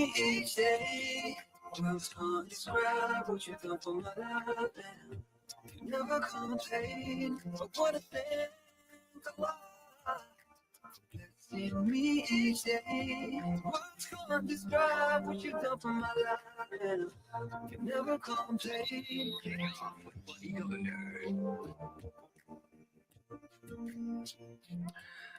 me each day. Words can't describe what you've done for my life. You never complain, but what a thing to love. Blessing me each day. Words can't describe what you've done for my life. You never complain.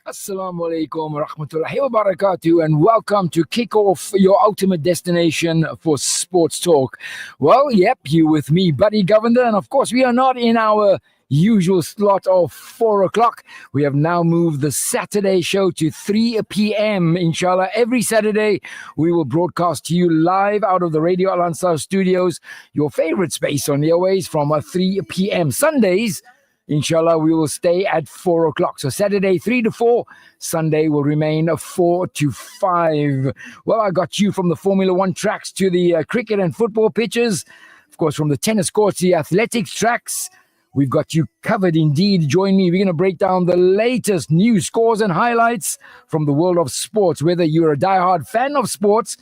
Assalamu alaikum wa rahmatullahi wa barakatuh, and welcome to kick off your ultimate destination for sports talk. Well, yep, you with me, Buddy Govender, and of course we are not in our usual slot of 4 o'clock. We have now moved the Saturday show to 3 p.m. Inshallah, every Saturday we will broadcast to you live out of the Radio Al Ansaar studios, your favorite space on the airways, from 3 p.m. Sundays, inshallah, we will stay at 4 o'clock. So Saturday 3 to 4, Sunday will remain 4 to 5. Well, I got you from the Formula One tracks to the cricket and football pitches. Of course, from the tennis courts to the athletics tracks. We've got you covered indeed. Join me. We're going to break down the latest news, scores and highlights from the world of sports. Whether you're a diehard fan of sports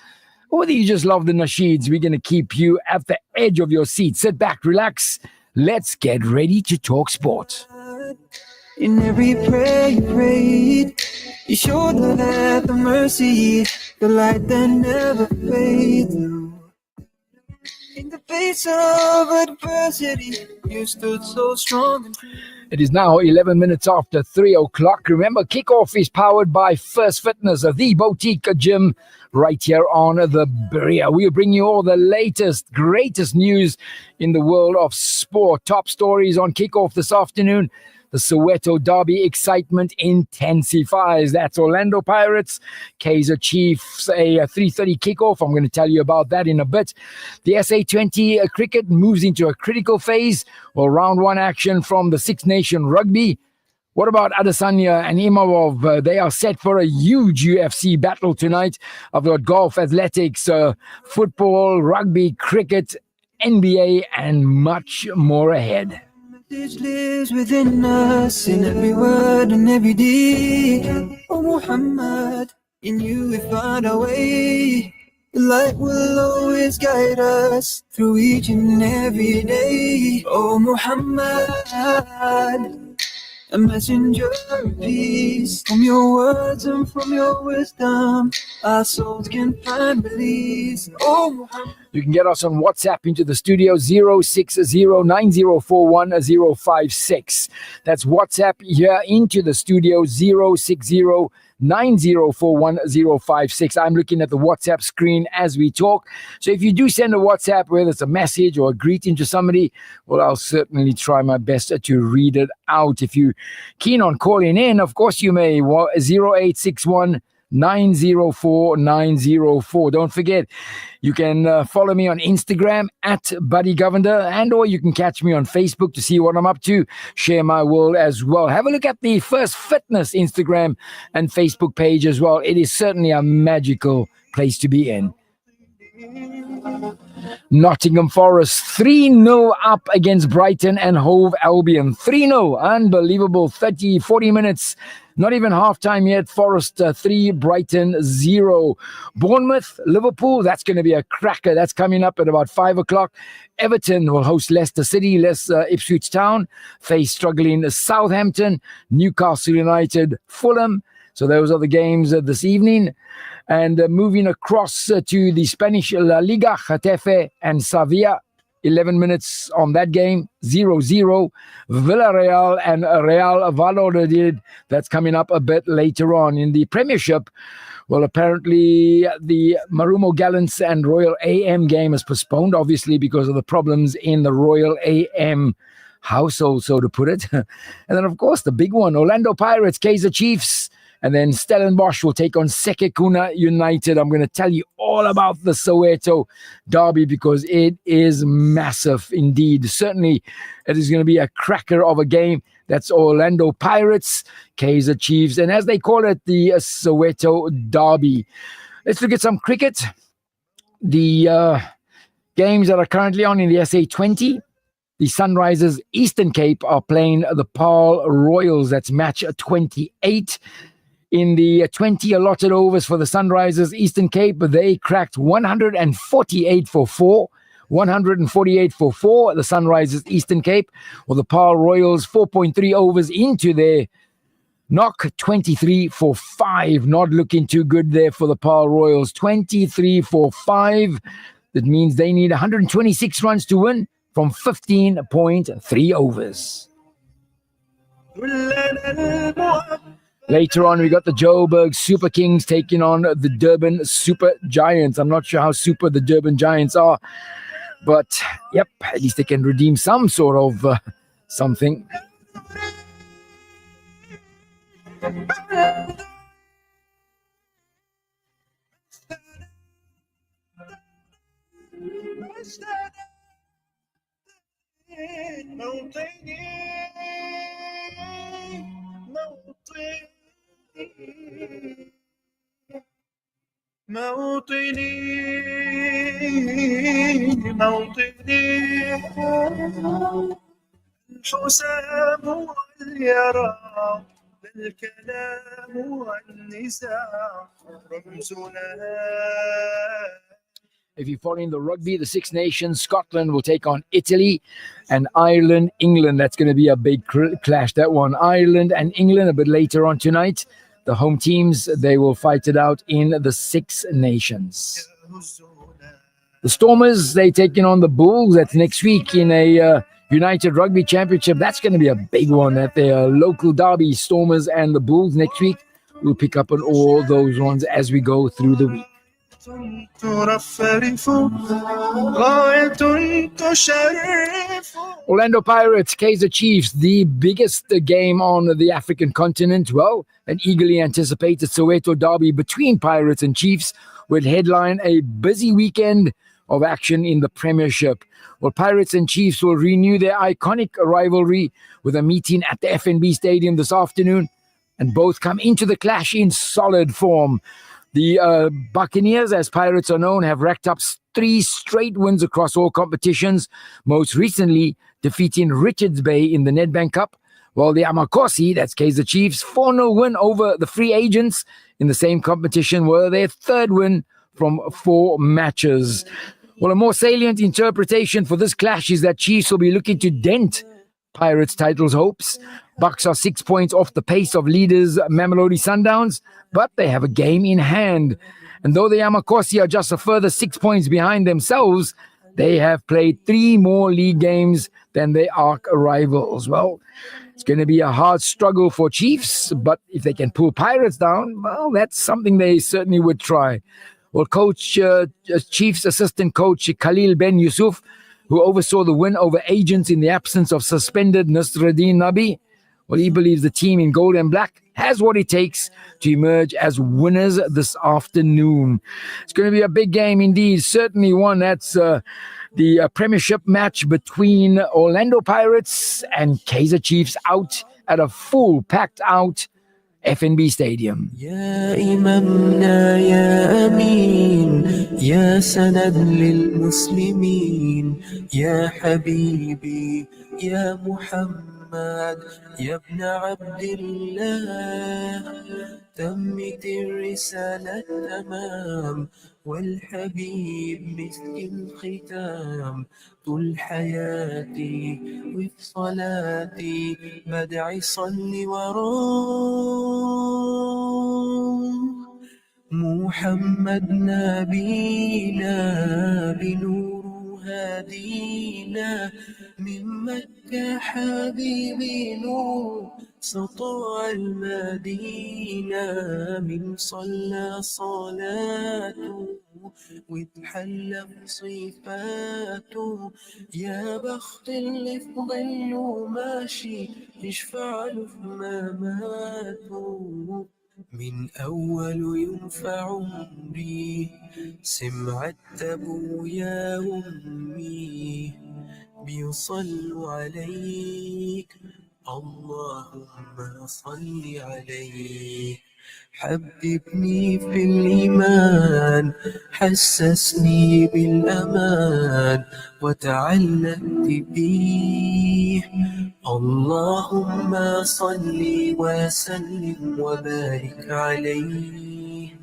or whether you just love the nasheeds, we're going to keep you at the edge of your seat. Sit back, relax. Let's get ready to talk sport. In every prayer you prayed, you showed the path of mercy, the light that never fades. In the face of adversity, you stood so strong. It is now 11 minutes after 3 o'clock. Remember, kickoff is powered by First Fitness, the boutique gym right here on the Berea. We'll bring you all the latest, greatest news in the world of sport. Top stories on kickoff this afternoon. The Soweto Derby excitement intensifies. That's Orlando Pirates, Kaizer Chiefs, a 3:30 kickoff. I'm going to tell you about that in a bit. The SA20 cricket moves into a critical phase. Well, round one action from the Six Nation Rugby. What about Adesanya and Imavov? They are set for a huge UFC battle tonight. I've got golf, athletics, football, rugby, cricket, NBA, and much more ahead. Message lives within us in every word and every deed. Oh Muhammad, in you we find our way. The light will always guide us through each and every day. Oh Muhammad, a messenger of peace. From your words and from your wisdom, our souls can find release. Oh Muhammad. You can get us on WhatsApp into the studio, 060-9041-056. That's WhatsApp here into the studio, 060-9041-056. I'm looking at the WhatsApp screen as we talk. So if you do send a WhatsApp, whether it's a message or a greeting to somebody, well, I'll certainly try my best to read it out. If you're keen on calling in, of course you may, 0861 904 904. Don't forget, you can follow me on Instagram at Buddy Govender, and or you can catch me on Facebook to see what I'm up to. Share my world as well. Have a look at the First Fitness Instagram and Facebook page as well. It is certainly a magical place to be in. Nottingham Forest 3-0 up against Brighton and Hove Albion. 3-0, unbelievable. 40 minutes. Not even half-time yet. Forest 3, Brighton 0. Bournemouth, Liverpool, that's going to be a cracker. That's coming up at about 5 o'clock. Everton will host Leicester City. Ipswich Town face struggling Southampton. Newcastle United, Fulham. So those are the games this evening. And moving across to the Spanish La Liga, Getafe and Sevilla. 11 minutes on that game, 0-0. Villarreal and Real Valladolid, that's coming up a bit later on. In the Premiership, well, apparently the Marumo Gallants and Royal AM game is postponed, obviously because of the problems in the Royal AM household, so to put it. And then, of course, the big one, Orlando Pirates, Kaizer Chiefs, and then Stellenbosch will take on Sekekuna United. I'm going to tell you all about the Soweto Derby because it is massive indeed. Certainly, it is going to be a cracker of a game. That's Orlando Pirates, Kaizer Chiefs, and as they call it, the Soweto Derby. Let's look at some cricket. The games that are currently on in the SA20. The Sunrisers Eastern Cape are playing the Paarl Royals. That's match 28. In the 20 allotted overs for the Sunrisers Eastern Cape, they cracked 148 for 4. 148 for 4, the Sunrisers Eastern Cape, or the Paarl Royals 4.3 overs into their knock, 23 for 5. Not looking too good there for the Paarl Royals. 23 for 5. That means they need 126 runs to win from 15.3 overs. Later on, we got the Joburg Super Kings taking on the Durban Super Giants. I'm not sure how super the Durban Giants are, but yep, at least they can redeem some sort of something. موطني الحسام واليرى الكلام والنزاع رمزنا. If you're following the rugby, the Six Nations, Scotland will take on Italy, and Ireland, England. That's going to be a big clash, that one. Ireland and England a bit later on tonight. The home teams, they will fight it out in the Six Nations. The Stormers, they taking on the Bulls. That's next week in a United Rugby Championship. That's going to be a big one at their local derby, Stormers and the Bulls next week. We'll pick up on all those ones as we go through the week. Orlando Pirates, Kaizer Chiefs, the biggest game on the African continent. Well, an eagerly anticipated Soweto derby between Pirates and Chiefs will headline a busy weekend of action in the Premiership. Well, Pirates and Chiefs will renew their iconic rivalry with a meeting at the FNB Stadium this afternoon, and both come into the clash in solid form. The Buccaneers, as Pirates are known, have racked up 3 straight wins across all competitions, most recently defeating Richards Bay in the Nedbank Cup, while the Amakosi, that's Kaizer Chiefs, 4-0 win over the Free Agents in the same competition were their 3rd win from 4 matches. Well, a more salient interpretation for this clash is that Chiefs will be looking to dent Pirates' titles hopes. Bucks are 6 points off the pace of leaders Mamelodi Sundowns, but they have a game in hand. And though the Amakosi are just a further 6 points behind themselves, they have played 3 more league games than their arch rivals. Well, it's going to be a hard struggle for Chiefs, but if they can pull Pirates down, well, that's something they certainly would try. Well, Chiefs assistant coach Khalil Ben Yusuf, who oversaw the win over Agents in the absence of suspended Nasruddin Nabi, well, he believes the team in gold and black has what it takes to emerge as winners this afternoon. It's going to be a big game indeed. Certainly one that's the Premiership match between Orlando Pirates and Kaizer Chiefs out at a full, packed out FNB Stadium. يا إمامنا يا أمين يا سند للمسلمين يا حبيبي يا محمد يا ابن عبد الله تمت الرسالة تمام والحبيب مثل الختام طول حياتي وفي صلاتي بدعي صلي وراه محمد نبينا بنور هادينا من مكة حبيبي نور سطوع المدينة من صلى صلاته واتحلى بصفاته يا بخت اللي في ظله ماشي يشفع له في مماته من أول يوم في عمري سمعت أبويا وأمي بيصلوا عليك اللهم صل عليك حببني في الإيمان حسسني بالأمان وتعلقت بيه اللهم صل وسلم وبارك عليه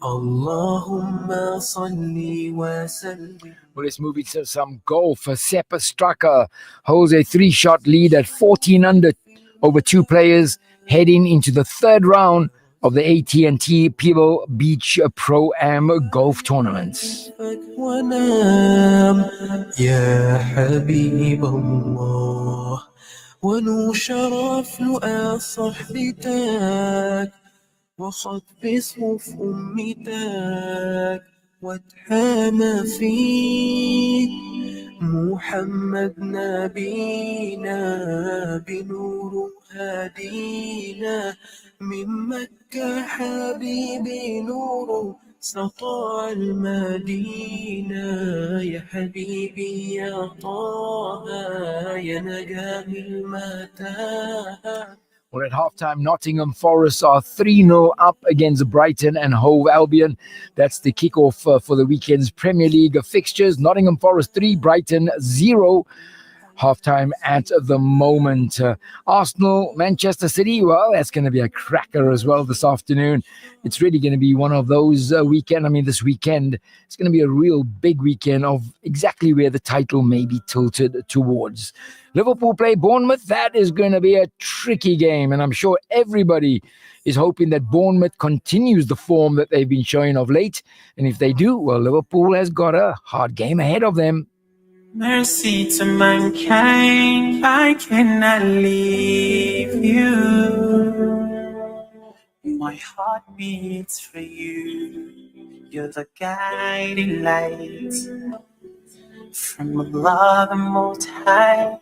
اللهم صل وسلم. Well, let's move into some golf. Seppa Straka holds a 3-shot lead at 14 under over 2 players, heading into the third round of the AT&T Pebble Beach Pro Am Golf Tournaments. ونام يا حبيب الله ونشرف لقى صحبتك وخط صفوف أمتك واتحامى فيك محمد نبينا بنور هدينا من مكة حبيبي نور سطع المدينة يا حبيبي يا طه يا نجاة المتاهة. Well, at halftime, Nottingham Forest are 3-0 up against Brighton and Hove Albion. That's the kickoff for the weekend's Premier League fixtures. Nottingham Forest 3, Brighton 0. Halftime at the moment. Arsenal, Manchester City, well, that's going to be a cracker as well this afternoon. It's really going to be one of those this weekend, it's going to be a real big weekend of exactly where the title may be tilted towards. Liverpool play Bournemouth. That is going to be a tricky game, and I'm sure everybody is hoping that Bournemouth continues the form that they've been showing of late. And if they do, well, Liverpool has got a hard game ahead of them. Mercy to mankind, I cannot leave you. My heart beats for you. You're the guiding light from Allah the Most High.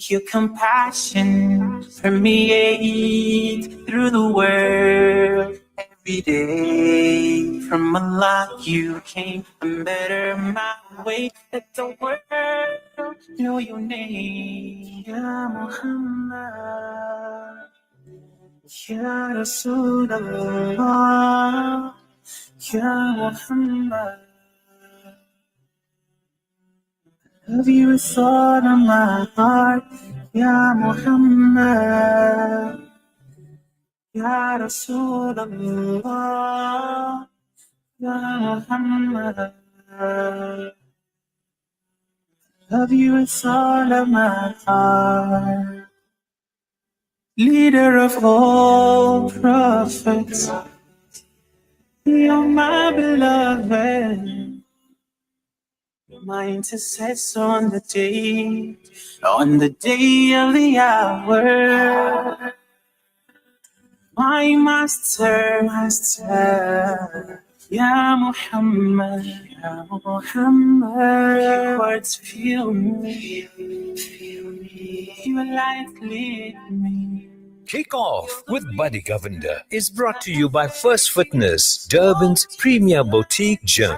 Your compassion permeate through the world every day. From Allah you came and better my way. Let the world know your name. Ya Muhammad, Ya Rasulullah, Ya Muhammad. Love you with all of my heart, Ya Muhammad, Ya Rasulullah, Ya Muhammad. Love you with all of my heart. Leader of all prophets, you're my beloved. My intercessor on the day of the hour. My master, Ya Muhammad, Ya Muhammad. Your words fill me, your light lead me. Kick Off with Buddy Govender is brought to you by First Fitness, Durban's premier boutique gym.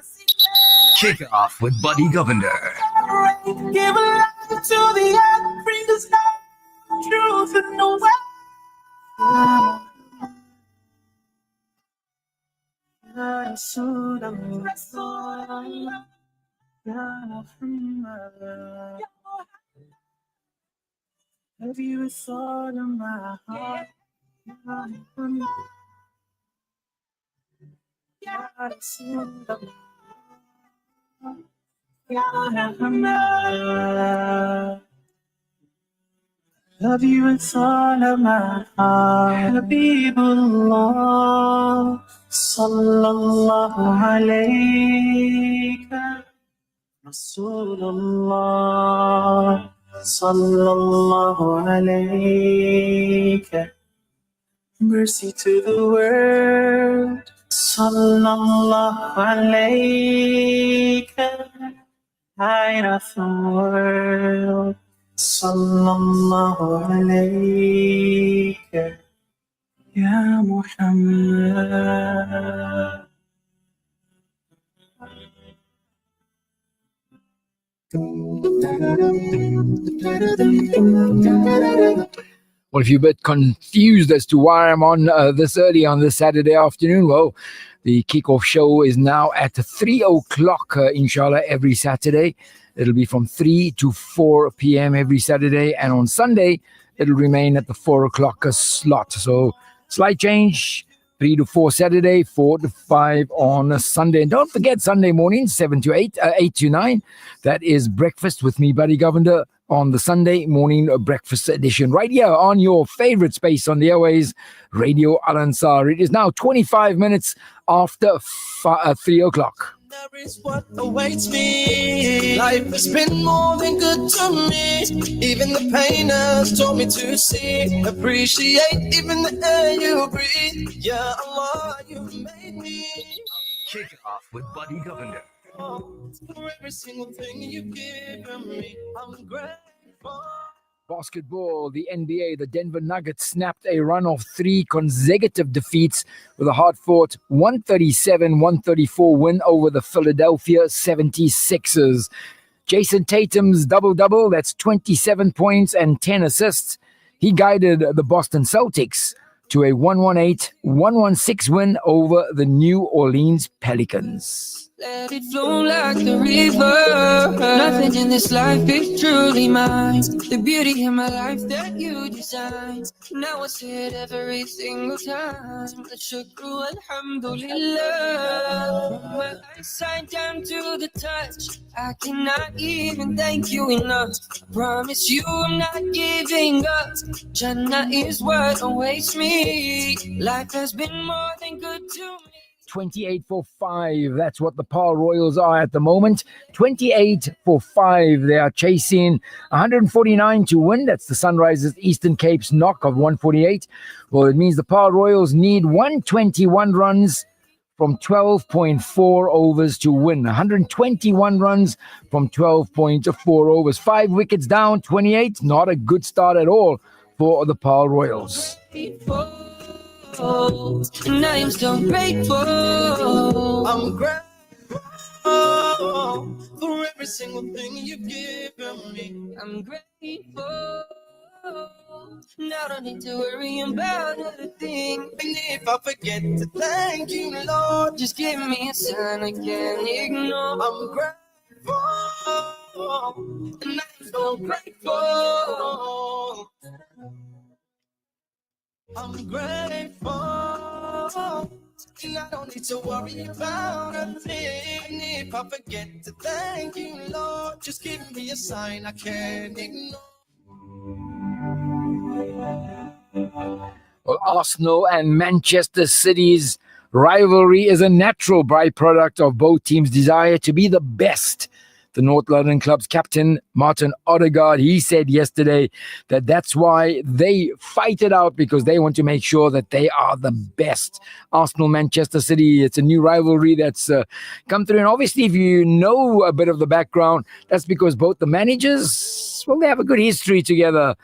Kick Off with Buddy Govender. Give life to the earth, bring us life, truth and no way. Ya Rasulullah, Ya Muhammad. Love you with all of my heart, Ya Muhammad. Ya Rasulullah, Ya Muhammad. Love you with all of my heart. Habibullah, sallallahu alayka. Rasulullah, sallallahu alayka. Mercy to the world, sallallahu alayka. Light of the world, sallallahu alayka, Ya Muhammad. Well, if you're a bit confused as to why I'm on this early on this Saturday afternoon, well, the kickoff show is now at 3 o'clock, inshallah, every Saturday. It'll be from 3 to 4 p.m. every Saturday. And on Sunday, it'll remain at the 4 o'clock slot. So, slight change. 3 to 4 Saturday, 4 to 5 on a Sunday. And don't forget Sunday morning, 7 to 8, 8 to 9. That is breakfast with me, Buddy Govender, on the Sunday morning breakfast edition. Right here on your favorite space on the airways, Radio Ansaar. It is now 25 minutes after 3 o'clock. There is what awaits me. Life has been more than good to me. Even the pain has taught me to see, appreciate even the air you breathe. Yeah, Allah, you made me. Kick off with Buddy Govender. For every single thing you've given me, I'm grateful. Basketball, the NBA, the Denver Nuggets snapped a run of 3 consecutive defeats with a hard-fought 137-134 win over the Philadelphia 76ers. Jason Tatum's double-double, that's 27 points and 10 assists. He guided the Boston Celtics to a 118-116 win over the New Orleans Pelicans. Let it flow like the river. Nothing in this life is truly mine. The beauty in my life that you designed. Now I say it every single time. The shukru alhamdulillah. From my eyesight down to the touch, I cannot even thank you enough. I promise you I'm not giving up. Jannah is what awaits me. Life has been more than good to me. 28-5. That's what the Pearl Royals are at the moment. 28-5. They are chasing 149 to win. That's the Sunrisers Eastern Cape's knock of 148. Well, it means the Pearl Royals need 121 runs from 12.4 overs to win. 121 runs from 12.4 overs. 5 wickets down, 28. Not a good start at all for the Pearl Royals. And I am so grateful. I'm grateful for every single thing you've given me. I'm grateful. Now I don't need to worry about other things. And if I forget to thank you, Lord, just give me a sign I can't ignore. I'm grateful. And I'm so grateful. I'm grateful, and I don't need to worry about a thing. And if I forget to thank you, Lord, just give me a sign I can't ignore. Well, Arsenal and Manchester City's rivalry is a natural byproduct of both teams' desire to be the best. The North London club's captain, Martin Odegaard, he said yesterday that that's why they fight it out, because they want to make sure that they are the best. Arsenal, Manchester City, it's a new rivalry that's come through. And obviously, if you know a bit of the background, that's because both the managers, well, they have a good history together.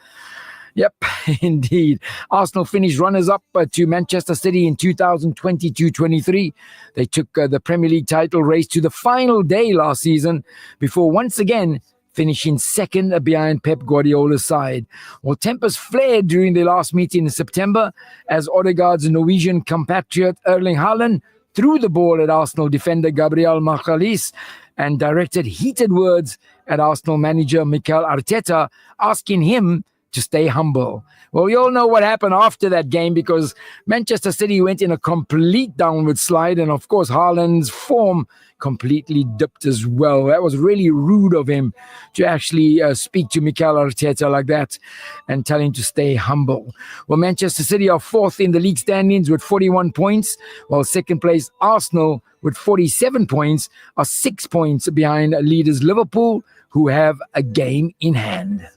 Yep, indeed. Arsenal finished runners-up to Manchester City in 2022-23. They took the Premier League title race to the final day last season before once again finishing second behind Pep Guardiola's side. Well, tempers flared during their last meeting in September as Odegaard's Norwegian compatriot Erling Haaland threw the ball at Arsenal defender Gabriel Magalhaes and directed heated words at Arsenal manager Mikel Arteta, asking him to stay humble. Well, we all know what happened after that game, because Manchester City went in a complete downward slide, and of course Haaland's form completely dipped as well. That was really rude of him to actually speak to Mikel Arteta like that and tell him to stay humble. Well, Manchester City are fourth in the league standings with 41 points, while second place Arsenal with 47 points are 6 points behind leaders Liverpool, who have a game in hand.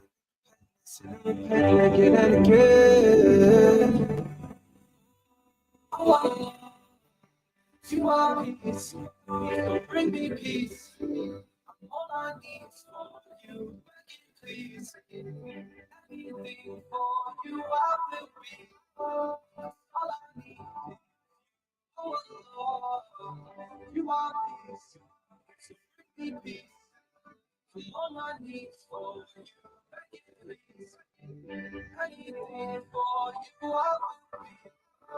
Again. Oh, you are peace. You bring me peace. All I need is for you. Please, anything for you, I will be. All I need. Oh, Lord, you are peace. So bring me peace. All I need is for you. Please. Anything for you, I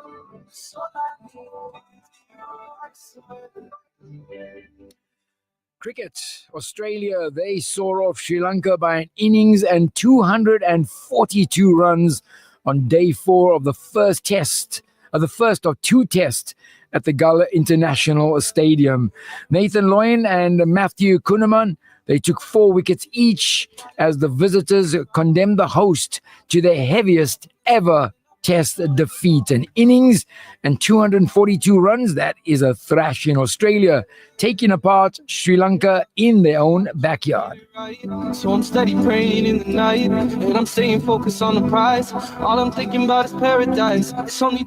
will be. So I need you, I swear. Cricket, Australia, they saw off Sri Lanka by an innings and 242 runs on day 4 of the first test, the first of 2 tests at the Gullah International Stadium. Nathan Loyne and Matthew Kuhneman, they took 4 wickets each as the visitors condemned the host to their heaviest ever test defeat. An innings and 242 runs, that is a thrash in Australia, taking apart Sri Lanka in their own backyard. So I'm steady praying in the night, and I'm staying focused on the prize. All I'm thinking about is paradise. It's only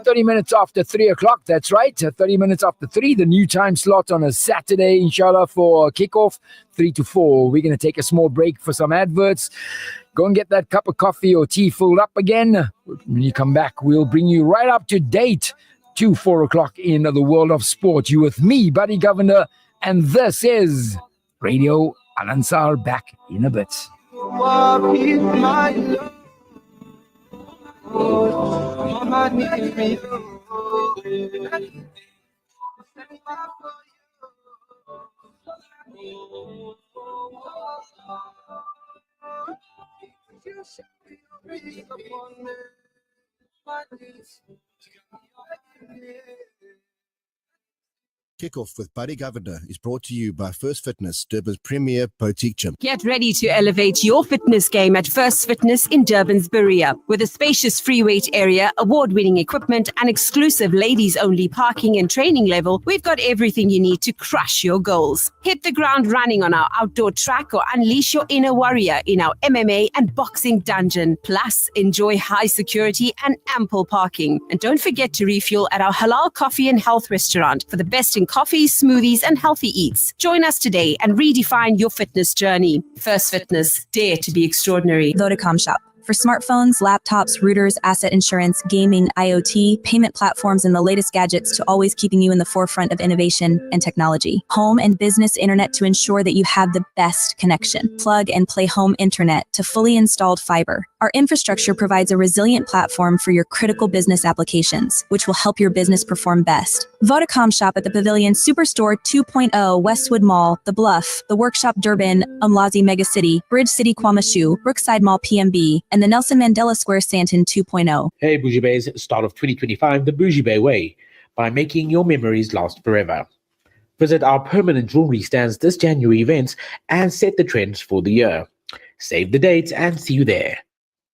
30 minutes after 3 o'clock, that's right. 30 minutes after 3, the new time slot on a Saturday, inshallah, for kickoff, 3 to 4. We're going to take a small break for some adverts. Go and get that cup of coffee or tea filled up again. When you come back, we'll bring you right up to date to 4 o'clock in the world of sport. You with me, Buddy Govender, and this is Radio Ansaar. Back in a bit. You should be breathing upon me. My knees. Kickoff with Buddy Govender is brought to you by First Fitness, Durban's premier boutique gym. Get ready to elevate your fitness game at First Fitness in Durban's Berea. With a spacious free weight area, award-winning equipment, and exclusive ladies-only parking and training level, we've got everything you need to crush your goals. Hit the ground running on our outdoor track or unleash your inner warrior in our MMA and boxing dungeon. Plus, enjoy high security and ample parking. And don't forget to refuel at our halal coffee and health restaurant for the best in coffees, smoothies, and healthy eats. Join us today and redefine your fitness journey. First Fitness, dare to be extraordinary. Vodacom Shop. For smartphones, laptops, routers, asset insurance, gaming, IoT, payment platforms, and the latest gadgets to always keeping you in the forefront of innovation and technology. Home and business internet to ensure that you have the best connection. Plug and play home internet to fully installed fiber. Our infrastructure provides a resilient platform for your critical business applications, which will help your business perform best. Vodacom Shop at the Pavilion Superstore 2.0, Westwood Mall, The Bluff, The Workshop Durban, Umlazi Mega City, Bridge City Kwamashu, Brookside Mall PMB, and the Nelson Mandela Square Stanton 2.0. Hey Bougie Bays, start of 2025 the Bougie Bay way by making your memories last forever. Visit our permanent jewelry stands this January events and set the trends for the year. Save the dates and see you there.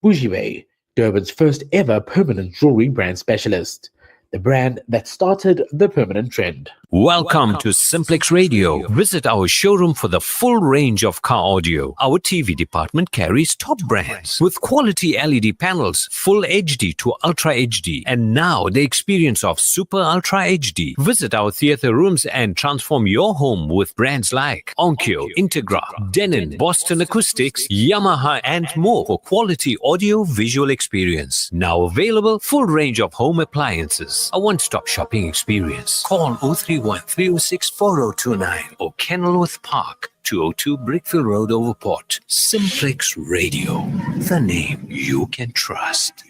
Bougie Bay, Durban's first ever permanent jewelry brand specialist. The brand that started the permanent trend. Welcome to Simplex Radio. Visit our showroom for the full range of car audio. Our TV department carries top brands with quality LED panels, full HD to Ultra HD, and now the experience of Super Ultra HD. Visit our theater rooms and transform your home with brands like Onkyo, Integra, Denon, Boston Acoustics, Yamaha, and more for quality audio visual experience. Now available, full range of home appliances. A one-stop shopping experience. Call 031 306 4029 or Kenilworth Park, 202 Brickville Road, Overport. Simplex Radio, the name you can trust.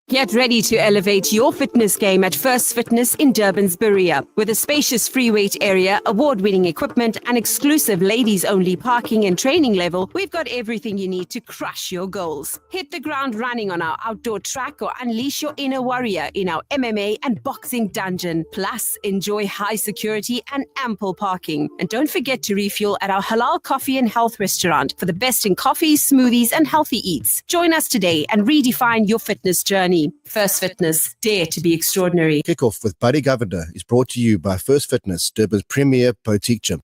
Get ready to elevate your fitness game at First Fitness in Durban's Berea. With a spacious free weight area, award-winning equipment, and exclusive ladies-only parking and training level, we've got everything you need to crush your goals. Hit the ground running on our outdoor track or unleash your inner warrior in our MMA and boxing dungeon. Plus, enjoy high security and ample parking. And don't forget to refuel at our halal coffee and health restaurant for the best in coffees, smoothies, and healthy eats. Join us today and redefine your fitness journey. First Fitness, dare to be extraordinary. Kickoff with Buddy Govender is brought to you by First Fitness, Durban's premier boutique gym.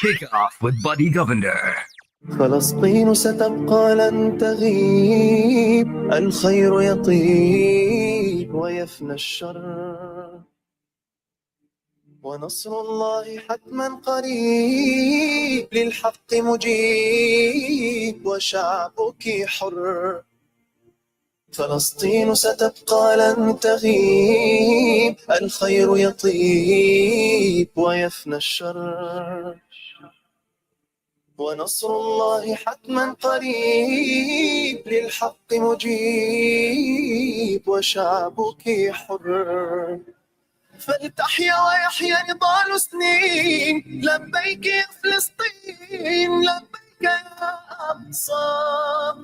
Kick off with Buddy Govender. فلسطين ستبقى لن تغيب الخير يطيب ويفنى الشر ونصر الله حتما قريب للحق مجيب وشعبك حر فلسطين ستبقى لن تغيب الخير يطيب ويفنى الشر ونصر الله حتما قريب للحق مجيب وشعبك حر فلتحيا ويحيا نضال سنين لبيك يا فلسطين لبيك يا أنصار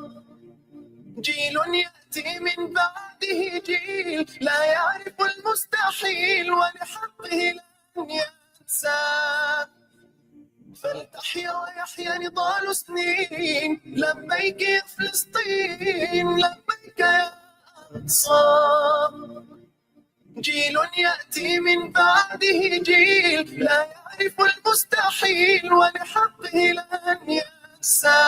جيل يأتي من بعده جيل لا يعرف المستحيل ولحقه لن ينسى فلتحيا ويحيا نضال سنين لبيك يا فلسطين لبيك يا أنصار جيل يأتي من بعده جيل لا يعرف المستحيل ولحقه لن ينسى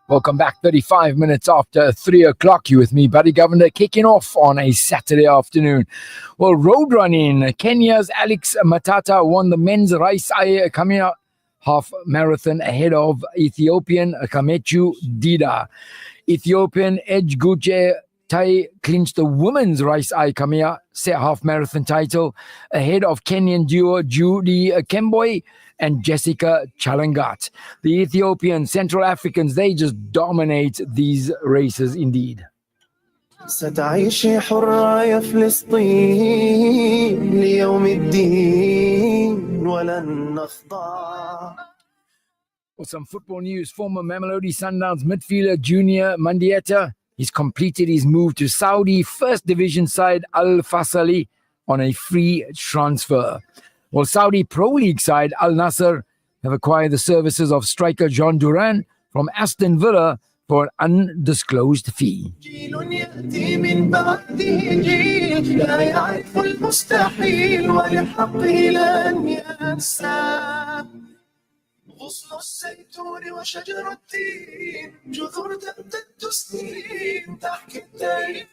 Welcome back. 35 minutes after 3 o'clock. You with me, Buddy Govender, kicking off on a Saturday afternoon. Well, road running. Kenya's Alex Matata won the men's Rice Eye Kamia half marathon ahead of Ethiopian Kamechu Dida. Ethiopian Edge Guche Tai clinched the women's Rice Eye Kamia half marathon title ahead of Kenyan duo Judy Kemboi and Jessica Chalangat. The Ethiopian Central Africans, they just dominate these races indeed. ستعيشي حرة يا فلسطين ليوم الدين ولن نخضع. For some football news, former Mamelodi Sundowns midfielder Junior Mandieta, he's completed his move to Saudi First Division side Al Fasali on a free transfer. Well, Saudi Pro League side Al Nasser have acquired the services of striker John Duran from Aston Villa for an undisclosed fee. جيل يأتي من بعده جيل لا يعرف المستحيل ولحقه لن ينسى غصن الزيتون وشجر التين جذور تمتد سنين تحكي التاريخ.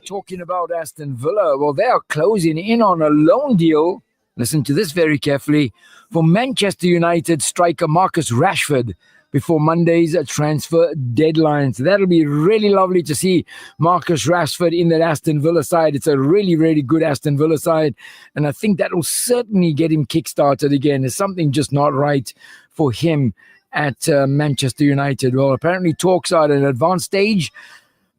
Talking about Aston Villa, well, they are closing in on a loan deal. Listen to this very carefully. For Manchester United striker Marcus Rashford before Monday's transfer deadline. So that'll be really lovely to see Marcus Rashford in that Aston Villa side. It's a really, really good Aston Villa side. And I think that will certainly get him kick-started again. There's something just not right for him at Manchester United. Well, apparently talks are at an advanced stage,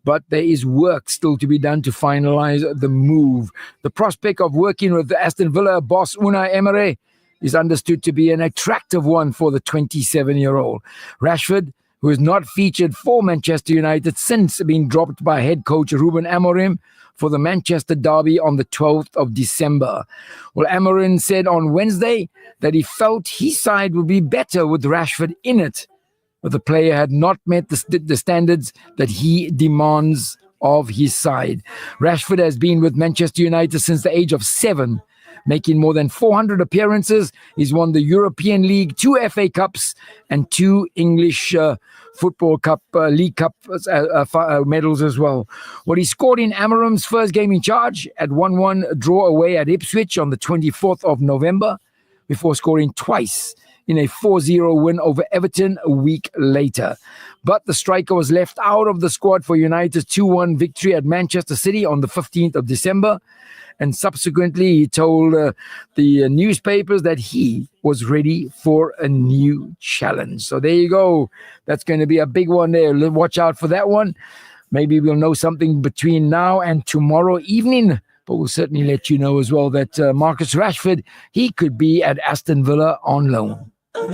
but there is work still to be done to finalize the move. The prospect of working with the Aston Villa boss Unai Emery is understood to be an attractive one for the 27-year-old. Rashford, who has not featured for Manchester United since being dropped by head coach Ruben Amorim for the Manchester derby on the 12th of December. Well, Amorim said on Wednesday that he felt his side would be better with Rashford in it, but the player had not met the standards that he demands of his side. Rashford has been with Manchester United since the age of 7, making more than 400 appearances. He's won the European League, 2 FA Cups, and 2 English Football Cup, League Cup medals as well. Well, he scored in Amorim's first game in charge at 1-1 draw away at Ipswich on the 24th of November, before scoring twice in a 4-0 win over Everton a week later. But the striker was left out of the squad for United's 2-1 victory at Manchester City on the 15th of December. And subsequently, he told the newspapers that he was ready for a new challenge. So there you go. That's going to be a big one there. Watch out for that one. Maybe we'll know something between now and tomorrow evening. But we'll certainly let you know as well that Marcus Rashford, he could be at Aston Villa on loan. Can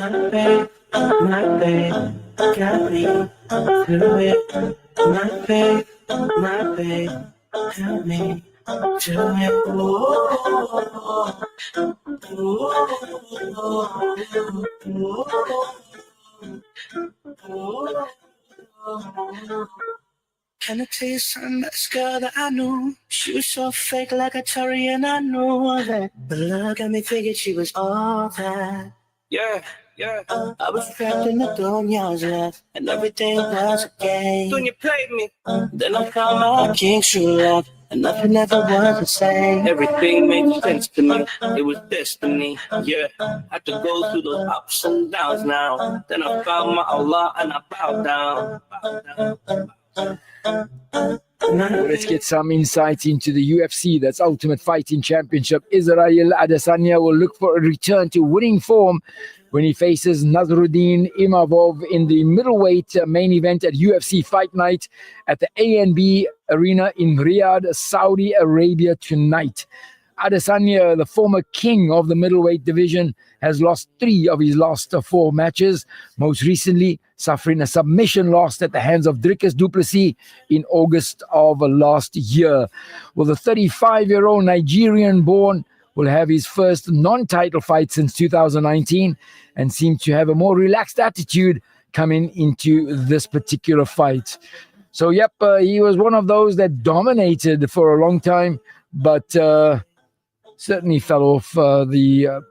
I tell you something about this girl that I knew? She was so fake like a Tory and I knew that. But look at me thinking she was all that. Yeah. I was trapped in the Dunya's life, and everything was a game. When you played me, then I found my king's true love, and nothing ever was the same. Everything made sense to me, it was destiny. Yeah, had to go through those ups and downs now. Then I found my Allah and I bowed down. Well, let's get some insight into the UFC, that's Ultimate Fighting Championship. Israel Adesanya will look for a return to winning form when he faces Nasruddin Imavov in the middleweight main event at UFC Fight Night at the ANB Arena in Riyadh, Saudi Arabia tonight. Adesanya, the former king of the middleweight division, has lost 3 of his last 4 matches, most recently suffering a submission loss at the hands of Dricus du Plessis in August of last year. Well, the 35-year-old Nigerian-born will have his first non-title fight since 2019 and seems to have a more relaxed attitude coming into this particular fight. So, he was one of those that dominated for a long time, but certainly fell off the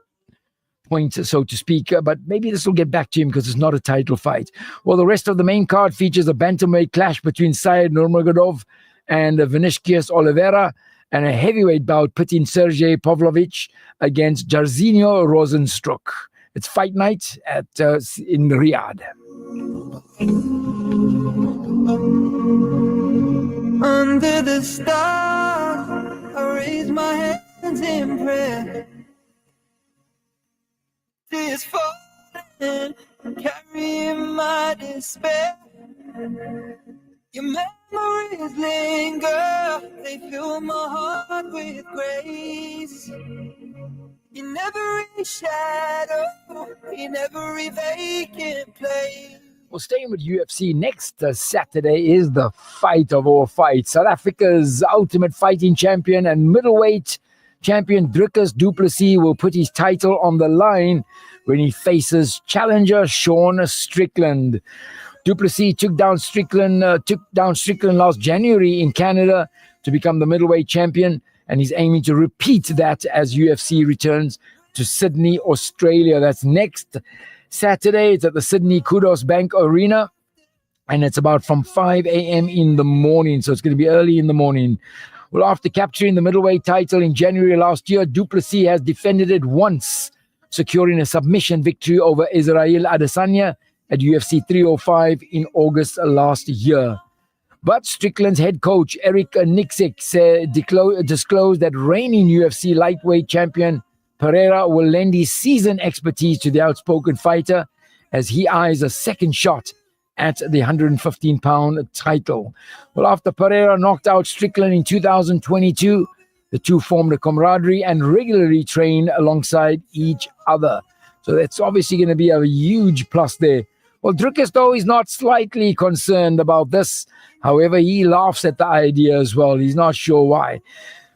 point, so to speak. But maybe this will get back to him because it's not a title fight. Well, the rest of the main card features a bantamweight clash between Syed Nurmagomedov and Vinicius Oliveira, and a heavyweight bout pitting Sergey Pavlovich against Jairzinho Rozenstruik. It's fight night at in Riyadh. Under the stars, I raise my hands in prayer. Tears falling, carrying my despair. Your memories linger, they fill my heart with grace. In every shadow, in every vacant place. Well, staying with UFC, next Saturday is the fight of all fights. South Africa's Ultimate Fighting Champion and middleweight champion Dricus du Plessis will put his title on the line when he faces challenger Sean Strickland. Du Plessis took down Strickland last January in Canada to become the middleweight champion, and he's aiming to repeat that as UFC returns to Sydney, Australia. That's next Saturday. It's at the Sydney Kudos Bank Arena, and it's about from 5 a.m. in the morning, so it's going to be early in the morning. Well, after capturing the middleweight title in January last year, Du Plessis has defended it once, securing a submission victory over Israel Adesanya at UFC 305 in August last year. But Strickland's head coach, Eric Nixick, disclosed that reigning UFC lightweight champion Pereira will lend his seasoned expertise to the outspoken fighter as he eyes a second shot at the 115-pound title. Well, after Pereira knocked out Strickland in 2022, the two formed a camaraderie and regularly train alongside each other. So that's obviously going to be a huge plus there. Well, Dricus, though, is not slightly concerned about this. However, he laughs at the idea as well. He's not sure why.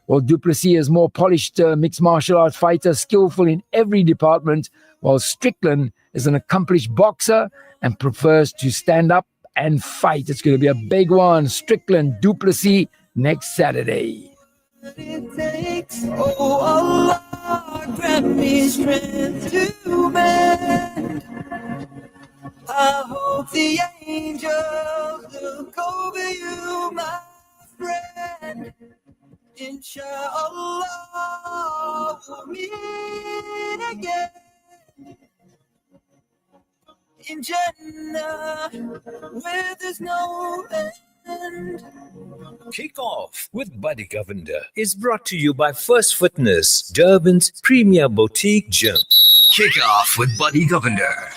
Well, Du Plessis is more polished mixed martial arts fighter, skillful in every department, while Strickland is an accomplished boxer and prefers to stand up and fight. It's going to be a big one. Strickland, Du Plessis, next Saturday. It takes, oh Allah, grant me strength to bend. I hope the angels look over you, my friend. Inshallah, we'll meet again in Jannah, where there's no end. Kick Off with Buddy Govender is brought to you by First Fitness, Durban's premier boutique gym. Kick Off with Buddy Govender.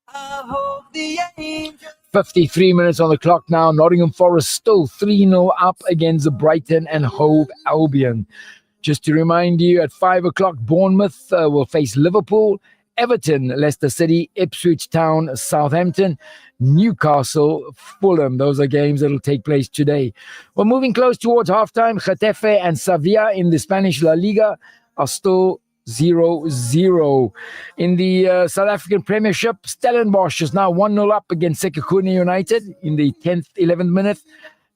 I hope the angels 53 minutes on the clock now. Nottingham Forest still 3-0 up against Brighton and Hove Albion. Just to remind you, at 5 o'clock, Bournemouth will face Liverpool, Everton, Leicester City, Ipswich Town, Southampton, Newcastle, Fulham. Those are games that will take place today. Well, moving close towards halftime, Getafe and Sevilla in the Spanish La Liga are still 0-0. In the South African Premiership, Stellenbosch is now 1-0 up against Sekhukhune United in the 10th, 11th minute.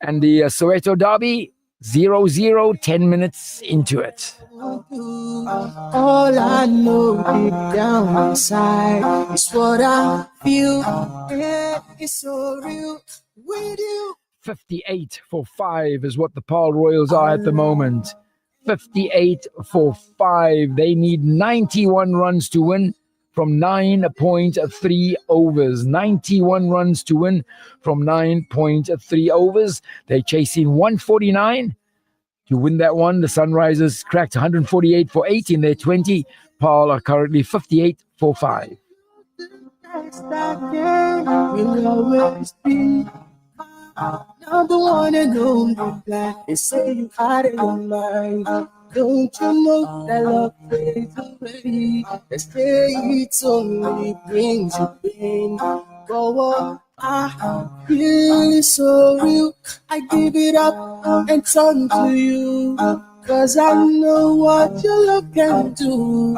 And the Soweto Derby, 0-0, 10 minutes into it. All I know deep down inside is what I feel. Yeah, it's so real with you. 58-5 is what the Paarl Royals are at the moment. 58-5. They need 91 runs to win, from 9.3 overs. 91 runs to win from 9.3 overs. They're chasing 149 to win that one. The Sunrisers cracked 148 for 8 in their 20. Paul are currently 58 for 5. Will always be number one and only black. They say you out of your mind. Don't you know that love fades away? They say it only brings you pain. Go on, I feel it so real. I give it up and turn to you. Cause I know what your love can do.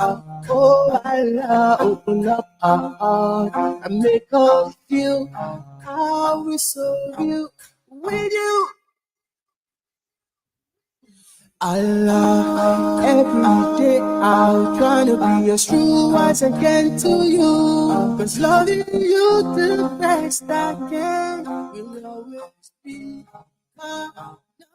Oh, Allah, open up our heart and make us feel how we so real with you. Allah, every day I'll try to be as true as I can to you. Cause loving you the best I can will always be my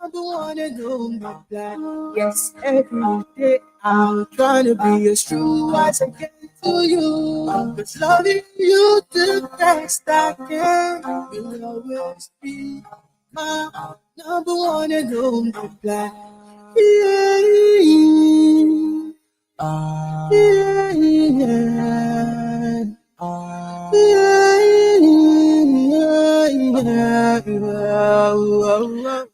number one and only plan. Yes, every day I'll try to be as true as I can to you. Cause loving you the best I can will always be my number one and only plan. Yeah, yeah, yeah.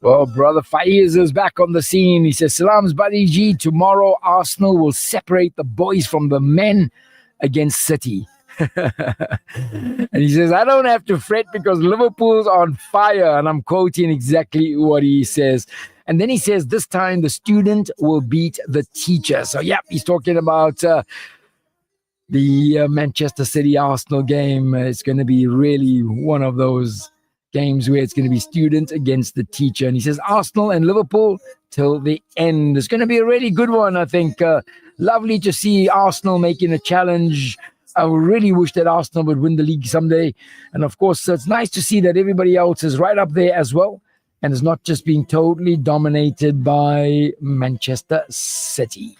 Well, Brother Faiz is back on the scene. He says, Salams, Buddy G. Tomorrow, Arsenal will separate the boys from the men against City. And he says, I don't have to fret because Liverpool's on fire. And I'm quoting exactly what he says. And then he says, this time the student will beat the teacher. So, yeah, he's talking about the Manchester City Arsenal game. It's going to be really one of those games where it's going to be student against the teacher. And he says, Arsenal and Liverpool till the end. It's going to be a really good one, I think. Lovely to see Arsenal making a challenge. I really wish that Arsenal would win the league someday. And, of course, it's nice to see that everybody else is right up there as well. And it's not just being totally dominated by Manchester City.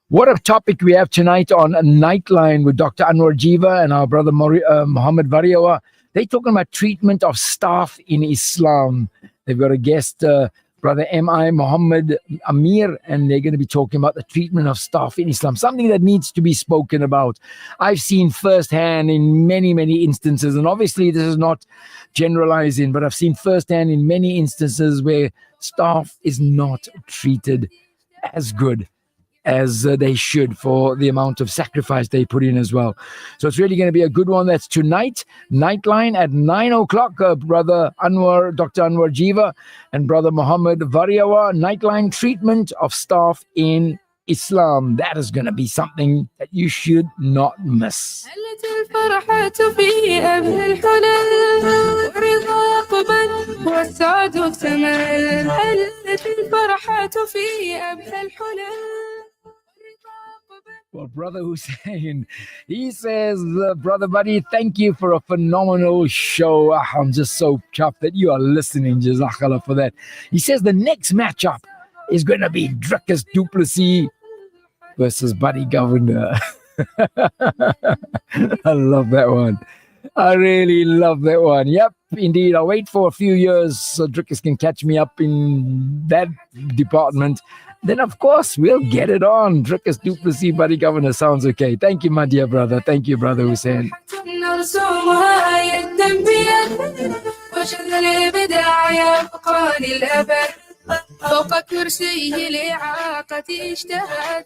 What a topic we have tonight on Nightline with Dr. Anwar Jiva and our brother Muhammad Variawa. They're talking about treatment of staff in Islam. They've got a guest, Brother M.I. Muhammad Amir, and they're going to be talking about the treatment of staff in Islam, something that needs to be spoken about. I've seen firsthand in many, many instances, and obviously this is not generalizing, but I've seen firsthand in many instances where staff is not treated as good as they should for the amount of sacrifice they put in as well. So it's really going to be a good one. That's tonight, Nightline at 9 o'clock. Brother Anwar, Dr. Anwar Jiva and Brother Muhammad Variawa, Nightline treatment of staff in Islam. That is going to be something that you should not miss. Well, Brother Hussein, he says, Brother Buddy, thank you for a phenomenal show. I'm just so chuffed that you are listening. Jazakallah for that. He says the next matchup is going to be Drickus du Plessis versus Buddy Govender. I love that one. I really love that one. Yep, indeed. I'll wait for a few years so Drickus can catch me up in that department. Then, of course, we'll get it on. Drickus du Plessis, Buddy Govender sounds okay. Thank you, my dear brother. Thank you, Brother Hussein. فوق كرسيه لإعاقة اجتهد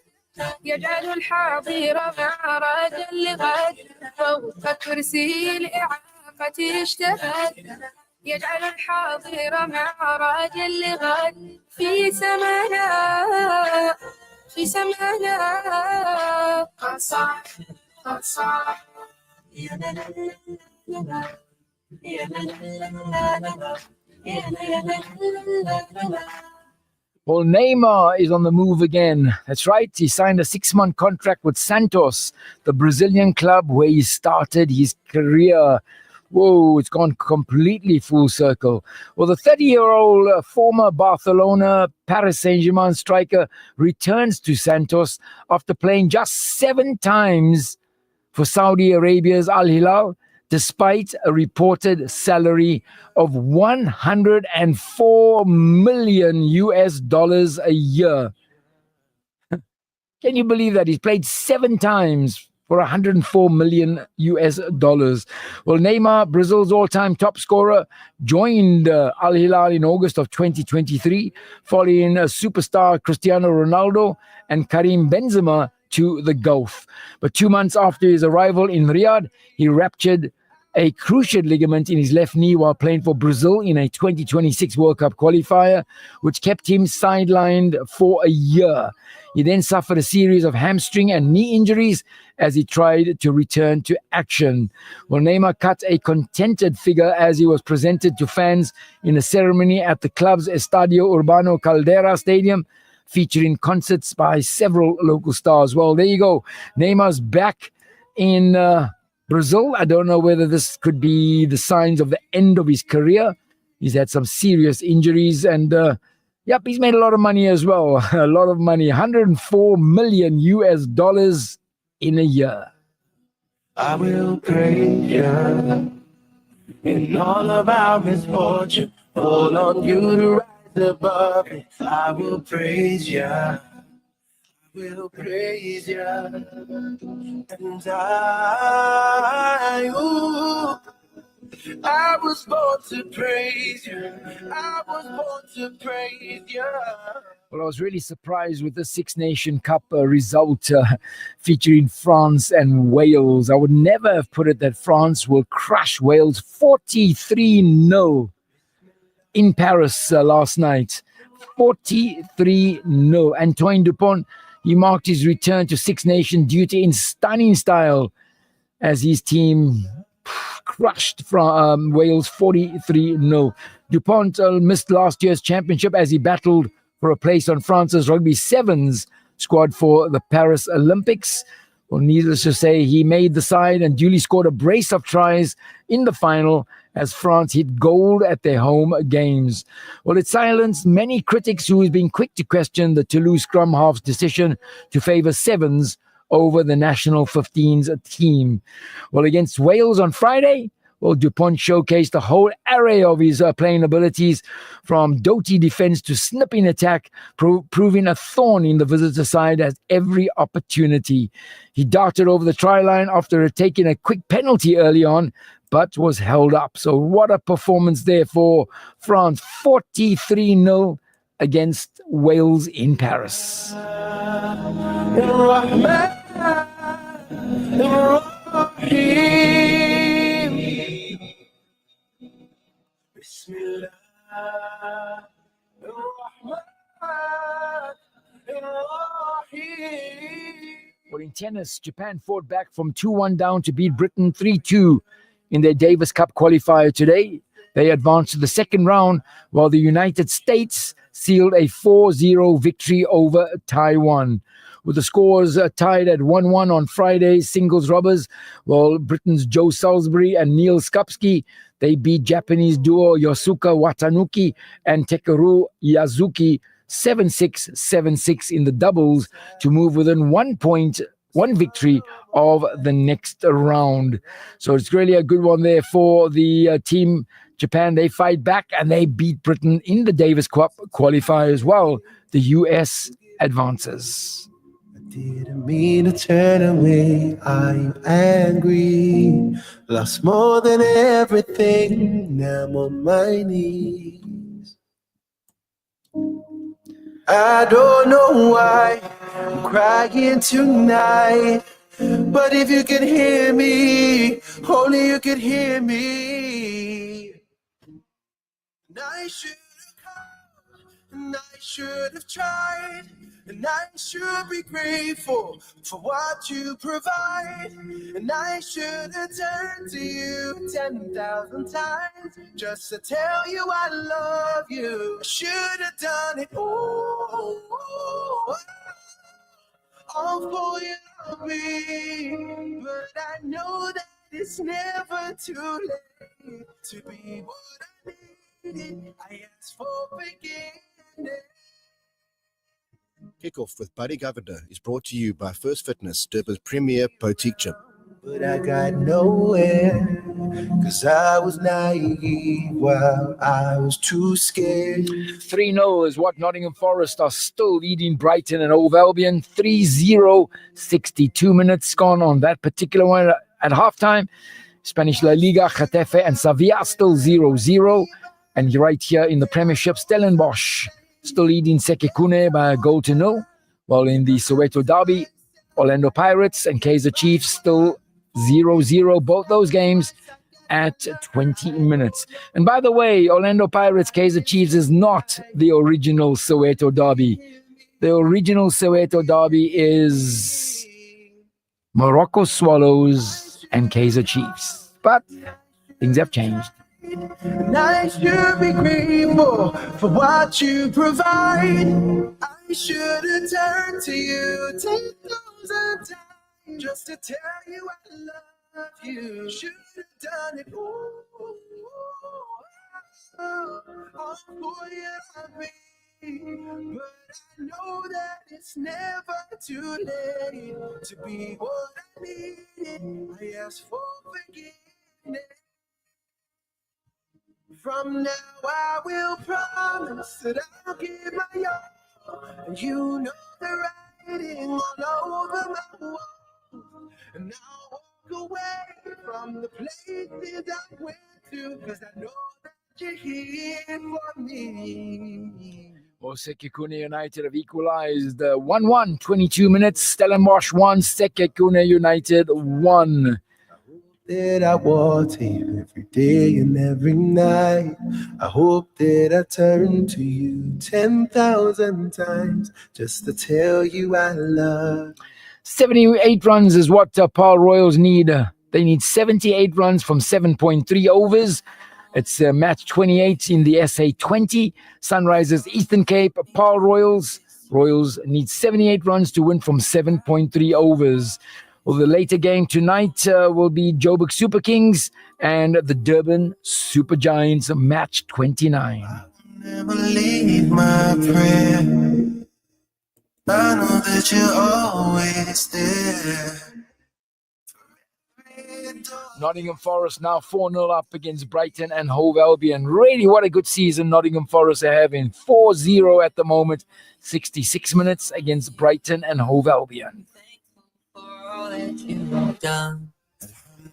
يجعل الحاضر معراجا لغد فوق كرسيه لإعاقة اجتهد يجعل الحاضر معراجا لغد في سمانا قد صاح يا لا لا لا لا يا لا لا لا Well, Neymar is on the move again. That's right. He signed a 6-month contract with Santos, the Brazilian club where he started his career. Whoa, it's gone completely full circle. Well, the 30-year-old former Barcelona Paris Saint-Germain striker returns to Santos after playing just 7 times for Saudi Arabia's Al Hilal, despite a reported salary of 104 million US dollars a year. Can you believe that? He's played 7 times for 104 million US dollars. Well, Neymar, Brazil's all-time top scorer, joined Al Hilal in August of 2023, following superstar Cristiano Ronaldo and Karim Benzema to the Gulf. But 2 months after his arrival in Riyadh, he ruptured a cruciate ligament in his left knee while playing for Brazil in a 2026 World Cup qualifier, which kept him sidelined for a year. He then suffered a series of hamstring and knee injuries as he tried to return to action. Well, Neymar cut a contented figure as he was presented to fans in a ceremony at the club's Estadio Urbano Caldera Stadium, featuring concerts by several local stars. Well, there you go. Neymar's back in Brazil. I don't know whether this could be the signs of the end of his career. He's had some serious injuries and yep, he's made a lot of money as well. A lot of money. 104 million US dollars in a year. I will praise you in all of our misfortune. Hold on you to rise above it. I will praise you. Will praise you, and I was born to praise you. I was born to praise you. Well, I was really surprised with the Six Nation Cup result featuring France and Wales. I would never have put it that France will crush Wales 43-0 in Paris last night. 43-0. Antoine Dupont, he marked his return to Six Nation duty in stunning style as his team crushed from Wales 43-0. Dupont missed last year's championship as he battled for a place on France's Rugby Sevens squad for the Paris Olympics. Well, needless to say, he made the side and duly scored a brace of tries in the final as France hit gold at their home games. Well, it silenced many critics who have been quick to question the Toulouse scrum half's decision to favour sevens over the national 15s team. Well, against Wales on Friday, well, Dupont showcased a whole array of his playing abilities, from doughty defense to snipping attack, proving a thorn in the visitor side at every opportunity. He darted over the try line after taking a quick penalty early on, but was held up. So what a performance there for France. 43-0 against Wales in Paris. Well, in tennis, Japan fought back from 2-1 down to beat Britain 3-2 in their Davis Cup qualifier today. They advanced to the second round, while the United States sealed a 4-0 victory over Taiwan. With the scores tied at 1-1 on Friday's singles rubbers, while Britain's Joe Salisbury and Neil Skupski, they beat Japanese duo Yosuka Watanuki and Takeru Yazuki 7-6, 7-6 in the doubles to move within 1 point, 1 victory of the next round. So it's really a good one there for the team. Japan, they fight back and they beat Britain in the Davis Cup qualifier as well. The US advances. Didn't mean to turn away, I'm angry. Lost more than everything, now I'm on my knees. I don't know why I'm crying tonight, but if you could hear me, only you could hear me. And I should have called, and I should have tried, and I should be grateful for what you provide. And I should have turned to you 10,000 times just to tell you I love you. I should have done it all for you, me. But I know that it's never too late. to be what I needed. I asked for forgiveness. Kickoff with Buddy Govender is brought to you by First Fitness, Durban's premier boutique gym. But I got nowhere, cause I was naive while I was too scared. 3-0 is what Nottingham Forest are still leading Brighton and Hove Albion. 3-0, 62 minutes gone on that particular one at halftime. Spanish La Liga, Getafe and Sevilla still 0-0. And right here in the Premiership, Stellenbosch still leading Sekekune by a goal to nil. While in the Soweto Derby, Orlando Pirates and Kaizer Chiefs still 0-0. Both those games at 20 minutes. And by the way, Orlando Pirates, Kaizer Chiefs is not the original Soweto Derby. The original Soweto Derby is Morocco Swallows and Kaizer Chiefs. But things have changed. And I should be grateful for what you provide. I should have turned to you 10,000 times just to tell you I love you. Should have done it all for you, but I know that it's never too late to be what I needed. I ask for forgiveness. From now I will promise that I'll give my all, and you know the writing all over my wall. And I'll walk away from the places I went to, cause I know that you're here for me. Sekekune United have equalized 1-1, 22 minutes. Stellenbosch 1, Sekekune United 1. That I want you every day and every night. I hope that I turn to you 10,000 times just to tell you I love. 78 runs is what Paul Royals need. They need 78 runs from 7.3 overs. It's match 28 in the SA20. Sunrisers, Eastern Cape, Paul Royals. Royals need 78 runs to win from 7.3 overs. Well, the later game tonight will be Joburg Super Kings and the Durban Super Giants, match 29. Never leave my prayer. I know that you're always there. Nottingham Forest now 4-0 up against Brighton and Hove Albion. Really, what a good season Nottingham Forest are having. 4-0 at the moment, 66 minutes against Brighton and Hove Albion.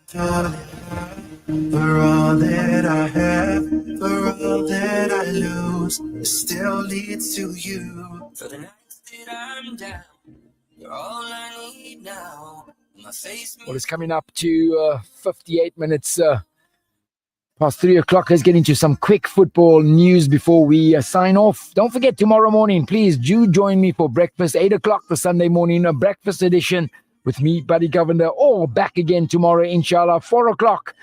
For all that I have, for all that I lose, it still leads to you. For the nights that I'm down, you're all I need now. My face. Well, it's coming up to 58 minutes past 3 o'clock. Let's get into some quick football news before we sign off. Don't forget, tomorrow morning, please do join me for breakfast, 8 o'clock, the Sunday morning breakfast edition with me, Buddy Govender, or back again tomorrow, inshallah, 4 o'clock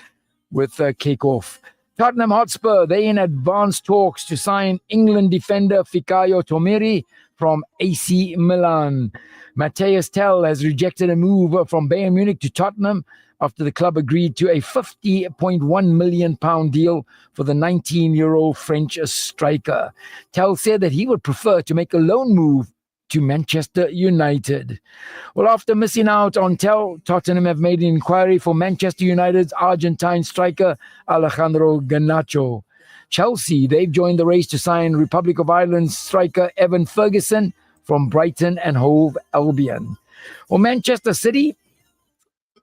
with kickoff. Tottenham Hotspur, they in advanced talks to sign England defender Fikayo Tomiri from AC Milan. Matthias Tell has rejected a move from Bayern Munich to Tottenham after the club agreed to a £50.1 million deal for the 19-year-old French striker. Tell said that he would prefer to make a loan move to Manchester United. Well, after missing out on Tell, Tottenham have made an inquiry for Manchester United's Argentine striker Alejandro Garnacho. Chelsea, they've joined the race to sign Republic of Ireland striker Evan Ferguson from Brighton and Hove Albion. Well, Manchester City,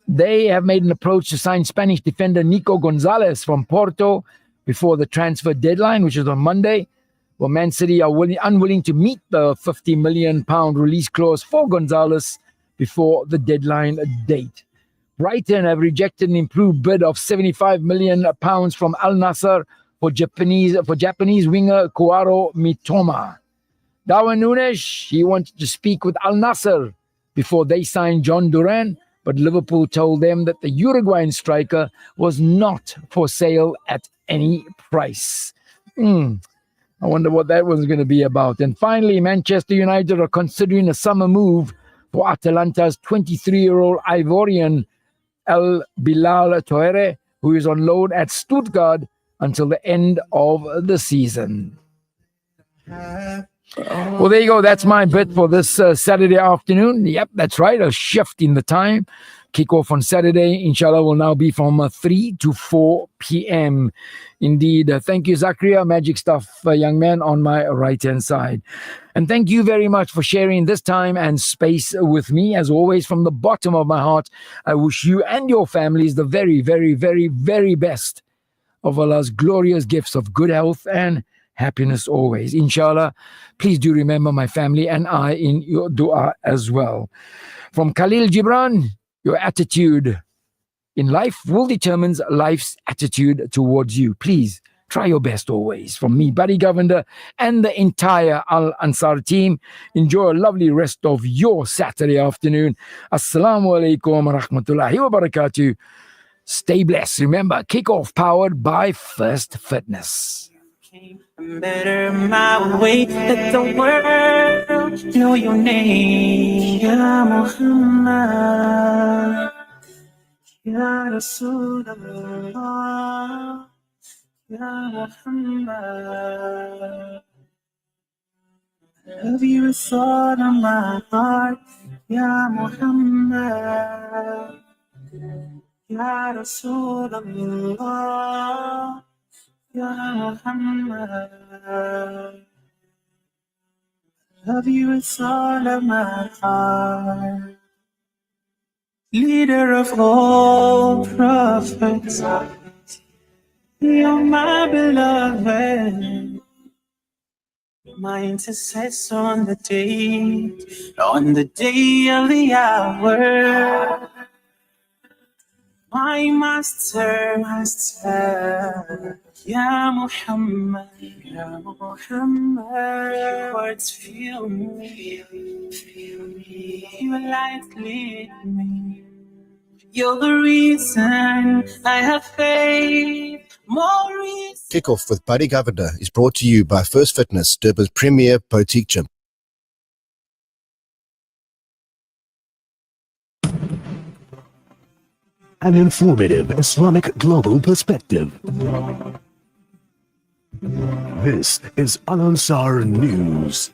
they have made an approach to sign Spanish defender Nico Gonzalez from Porto before the transfer deadline, which is on Monday. Well, Man City are unwilling to meet the £50 million release clause for Gonzalez before the deadline date. Brighton have rejected an improved bid of £75 million from Al Nassr for Japanese winger Koaro Mitoma. Darwin Núñez, he wanted to speak with Al Nassr before they signed John Duran, but Liverpool told them that the Uruguayan striker was not for sale at any price. I wonder what that was going to be about. And finally, Manchester United are considering a summer move for Atalanta's 23-year-old Ivorian El Bilal Touare, who is on loan at Stuttgart until the end of the season. Well, there you go. That's my bit for this Saturday afternoon. Yep, that's right. A shift in the time. Kickoff on Saturday, inshallah, will now be from 3 to 4 p.m. Indeed. Thank you, Zakaria. Magic stuff, young man, on my right-hand side. And thank you very much for sharing this time and space with me. As always, from the bottom of my heart, I wish you and your families the very, very, very, very best of Allah's glorious gifts of good health and happiness always. Inshallah, please do remember my family and I in your dua as well. From Khalil Gibran, your attitude in life will determine life's attitude towards you. Please try your best always. From me, Buddy Govender, and the entire Ansaar team, enjoy a lovely rest of your Saturday afternoon. Assalamu alaikum wa rahmatullahi wa barakatuh. Stay blessed. Remember, kickoff powered by First Fitness. Better my way, let the world know your name. Ya Muhammad, Ya Rasulullah, Ya Muhammad. I love you with all of my heart, Ya Muhammad, Ya Rasulullah, Ya Muhammad. Love you with all of my heart. Leader of all prophets, you're my beloved. My intercessor on the day of the hour. My master, Ya Muhammad, Ya Muhammad. Your words fill me, your light lead me. You're the reason I have faith, more reason. Kickoff with Buddy Govender is brought to you by First Fitness, Durban's premier boutique gym. An informative Islamic global perspective. This is Al Ansar News.